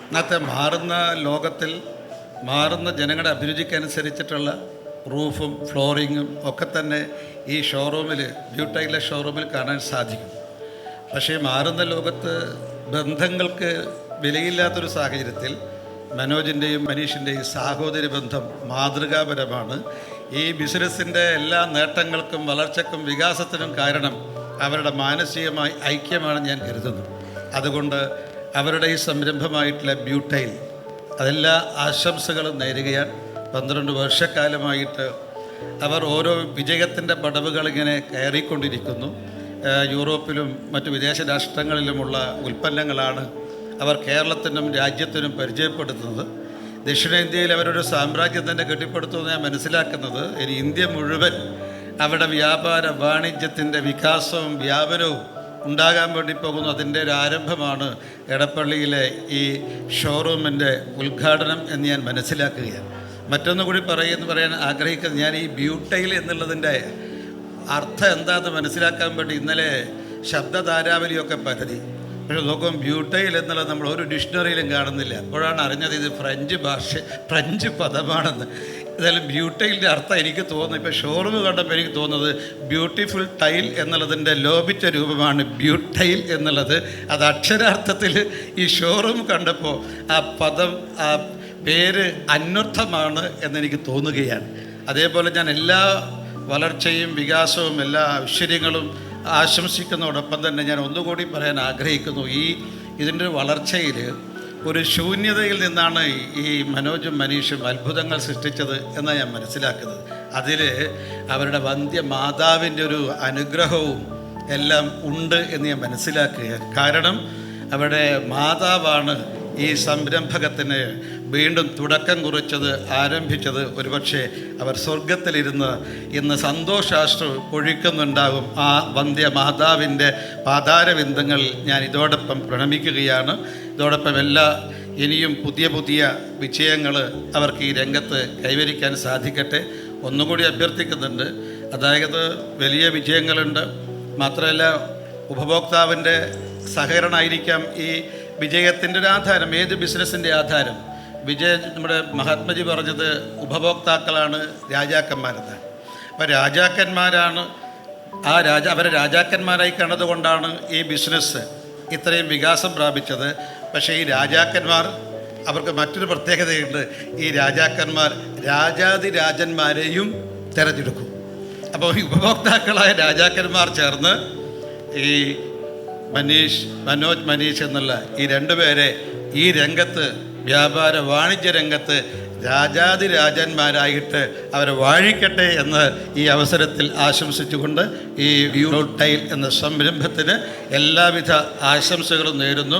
ഇന്നത്തെ മാറുന്ന ലോകത്തിൽ മാറുന്ന ജനങ്ങളുടെ അഭിരുചിക്കനുസരിച്ചിട്ടുള്ള റൂഫും ഫ്ലോറിങ്ങും ഒക്കെ തന്നെ ഈ ഷോറൂമിൽ ബ്യൂട്ടൈലെ ഷോറൂമിൽ കാണാൻ സാധിക്കും. പക്ഷേ മാറുന്ന ലോകത്ത് ബന്ധങ്ങൾക്ക് വിലയില്ലാത്തൊരു സാഹചര്യത്തിൽ മനോജിൻ്റെയും മനീഷിൻ്റെയും സാഹോദര്യ ബന്ധം മാതൃകാപരമാണ്. ഈ ബിസിനസ്സിൻ്റെ എല്ലാ നേട്ടങ്ങൾക്കും വളർച്ചയ്ക്കും വികാസത്തിനും കാരണം അവരുടെ മാനസികമായ ഐക്യമാണ് ഞാൻ കരുതുന്നു. അതുകൊണ്ട് അവരുടെ ഈ സംരംഭമായിട്ടുള്ള ബ്യൂട്ടൈൽ അതെല്ലാ ആശംസകളും നേരുകയാണ്. 12 വർഷക്കാലമായിട്ട് അവർ ഓരോ വിജയത്തിൻ്റെ പടവുകളിങ്ങനെ കയറിക്കൊണ്ടിരിക്കുന്നു. യൂറോപ്പിലും മറ്റു വിദേശ രാഷ്ട്രങ്ങളിലുമുള്ള ഉൽപ്പന്നങ്ങളാണ് അവർ കേരളത്തിനും രാജ്യത്തിനും പരിചയപ്പെടുത്തുന്നത്. ദക്ഷിണേന്ത്യയിൽ അവരൊരു സാമ്രാജ്യം തന്നെ കെട്ടിപ്പടുത്തുമെന്ന് ഞാൻ മനസ്സിലാക്കുന്നത്. ഇനി ഇന്ത്യ മുഴുവൻ അവരുടെ വ്യാപാര വാണിജ്യത്തിൻ്റെ വികാസവും വ്യാപനവും ഉണ്ടാകാൻ വേണ്ടി പോകുന്നു. അതിൻ്റെ ഒരു ആരംഭമാണ് എടപ്പള്ളിയിലെ ഈ ഷോറൂമിൻ്റെ ഉദ്ഘാടനം എന്ന് ഞാൻ മനസ്സിലാക്കുകയാണ്. മറ്റൊന്നുകൂടി പറയാൻ ആഗ്രഹിക്കുന്നത്, ഞാൻ ഈ ബ്യൂട്ടൈൽ എന്നുള്ളതിൻ്റെ അർത്ഥം എന്താണെന്ന് മനസ്സിലാക്കാൻ വേണ്ടി ഇന്നലെ ശബ്ദധാരാവലിയൊക്കെ പരതി. പക്ഷെ നോക്കുമ്പോൾ ബ്യൂട്ടൈൽ എന്നുള്ളത് നമ്മൾ ഒരു ഡിക്ഷണറിയിലും കാണുന്നില്ല. അപ്പോഴാണ് അറിഞ്ഞത് ഇത് ഫ്രഞ്ച് പദമാണെന്ന്. ഏതായാലും ബ്യൂട്ടൈലിൻ്റെ അർത്ഥം എനിക്ക് തോന്നുന്നു, ഇപ്പോൾ ഷോറൂം കണ്ടപ്പോൾ എനിക്ക് തോന്നുന്നത് ബ്യൂട്ടിഫുൾ ടൈൽ എന്നുള്ളതിൻ്റെ ലോപിച്ച രൂപമാണ് ബ്യൂട്ടൈൽ എന്നുള്ളത്. അത് അക്ഷരാർത്ഥത്തിൽ ഈ ഷോറൂം കണ്ടപ്പോൾ ആ പദം, ആ പേര് അന്വർത്ഥമാണ് എന്നെനിക്ക് തോന്നുകയാണ്. അതേപോലെ ഞാൻ എല്ലാ വളർച്ചയും വികാസവും എല്ലാ ഐശ്വര്യങ്ങളും ആശംസിക്കുന്നതോടൊപ്പം തന്നെ ഞാൻ ഒന്നുകൂടി പറയാൻ ആഗ്രഹിക്കുന്നു, ഇതിൻ്റെ വളർച്ചയിൽ ഒരു ശൂന്യതയിൽ നിന്നാണ് ഈ മനോജും മനീഷും അത്ഭുതങ്ങൾ സൃഷ്ടിച്ചത് എന്നാണ് ഞാൻ മനസ്സിലാക്കുന്നത്. അതിൽ അവരുടെ വന്ധ്യ മാതാവിൻ്റെ ഒരു അനുഗ്രഹവും എല്ലാം ഉണ്ട് എന്ന് ഞാൻ മനസ്സിലാക്കുകയാണ്. കാരണം അവരുടെ മാതാവാണ് ഈ സംരംഭകത്തിന് വീണ്ടും തുടക്കം കുറിച്ചത്, ആരംഭിച്ചത്. ഒരുപക്ഷെ അവർ സ്വർഗത്തിലിരുന്ന് ഇന്ന് സന്തോഷാശ്രു പൊഴിക്കുന്നുണ്ടാകും. ആ വന്ധ്യ മാതാവിൻ്റെ പാതാരവിന്ദങ്ങൾ ഞാൻ ഇതോടൊപ്പം പ്രണമിക്കുകയാണ്. ഇതോടൊപ്പം ഇനിയും പുതിയ വിജയങ്ങൾ അവർക്ക് ഈ രംഗത്ത് കൈവരിക്കാൻ സാധിക്കട്ടെ. ഒന്നുകൂടി അഭ്യർത്ഥിക്കുന്നുണ്ട്. അതായത് വലിയ വിജയങ്ങളുണ്ട്, മാത്രമല്ല ഉപഭോക്താവിൻ്റെ സഹകരണമായിരിക്കാം ഈ വിജയത്തിൻ്റെ ഒരു ആധാരം. ഏത് ബിസിനസ്സിൻ്റെ ആധാരം? നമ്മുടെ മഹാത്മജി പറഞ്ഞത് ഉപഭോക്താക്കളാണ് രാജാക്കന്മാരെന്നാണ്. അപ്പോൾ രാജാക്കന്മാരാണ് അവരെ രാജാക്കന്മാരായി കണ്ടതുകൊണ്ടാണ് ഈ ബിസിനസ് ഇത്രയും വികാസം പ്രാപിച്ചത്. പക്ഷേ ഈ രാജാക്കന്മാർ, അവർക്ക് മറ്റൊരു പ്രത്യേകതയുണ്ട്. ഈ രാജാക്കന്മാർ രാജാതിരാജന്മാരെയും തിരഞ്ഞെടുക്കും. അപ്പോൾ ഈ ഉപഭോക്താക്കളായ രാജാക്കന്മാർ ചേർന്ന് ഈ മനോജ് മനീഷ് എന്നുള്ള ഈ രണ്ടുപേരെ ഈ രംഗത്ത്, വ്യാപാര വാണിജ്യ രംഗത്ത് രാജാതിരാജന്മാരായിട്ട് അവരെ വാഴിക്കട്ടെ എന്ന് ഈ അവസരത്തിൽ ആശംസിച്ചുകൊണ്ട് ഈ ബ്യൂട്ടൈൽ എന്ന സംരംഭത്തിന് എല്ലാവിധ ആശംസകളും നേരുന്നു.